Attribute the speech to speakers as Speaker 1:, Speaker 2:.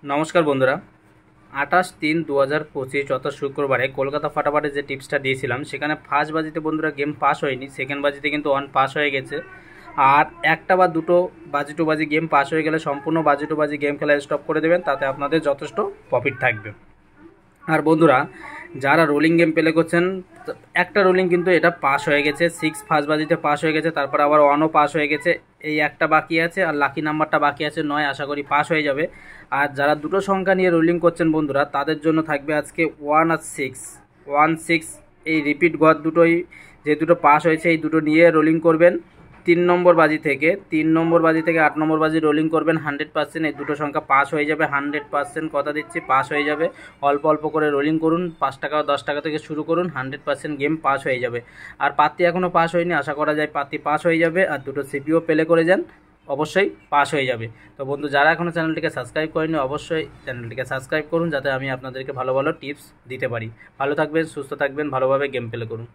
Speaker 1: নমস্কার বন্ধুরা, 28/3/2025 অর্থাৎ শুক্রবারে কলকাতা ফাটাফাটে যে টিপসটা দিয়েছিলাম সেখানে ফার্স্ট বাজিতে বন্ধুরা গেম পাস হয়নি, সেকেন্ড বাজিতে কিন্তু অন পাস হয়ে গেছে। আর একটা বা দুটো বাজি টু বাজি গেম পাস হয়ে গেলে সম্পূর্ণ বাজি টু বাজি গেম খেলা স্টপ করে দেবেন, তাতে আপনাদের যথেষ্ট প্রফিট থাকবে। আর বন্ধুরা, যারা রোলিং গেম প্লে করছেন, একটা রোলিং কিন্তু এটা পাস হয়ে গেছে, 6 ফার্স্ট বাজিতে পাস হয়ে গেছে, তারপর আবার 1ও পাস হয়ে গেছে। এই একটা বাকি আছে আর লাকি নাম্বারটা বাকি আছে 9, আশা করি পাস হয়ে যাবে। আর যারা দুটো সংখ্যা নিয়ে রোলিং করছেন বন্ধুরা, তাদের জন্য থাকবে আজকে 1 আর 6, 1 6 এই রিপিট ঘর দুটোই, যে দুটো পাস হয়েছে এই দুটো নিয়ে রোলিং করবেন। 3 নম্বর বাজি থেকে 8 নম্বর বাজি রোলিং করবেন, 100% এই দুটো সংখ্যা পাস হয়ে যাবে, 100% কথা দিচ্ছি পাস হয়ে যাবে। অল্প অল্প করে রোলিং করুন, 5 টাকা 10 টাকা থেকে শুরু করুন, 100% গেম পাস হয়ে যাবে। আর পাত্তি এখনও পাস হয়নি, আশা করা যায় পাত্তি পাস হয়ে যাবে। আর দুটো সিপিও প্লে করে যান, অবশ্যই পাস হয়ে যাবে। তো বন্ধু, যারা এখনও চ্যানেলটিকে সাবস্ক্রাইব করেনি অবশ্যই চ্যানেলটিকে সাবস্ক্রাইব করুন, যাতে আমি আপনাদেরকে ভালো ভালো টিপস দিতে পারি। ভালো থাকবেন, সুস্থ থাকবেন, ভালোভাবে গেম প্লে করুন।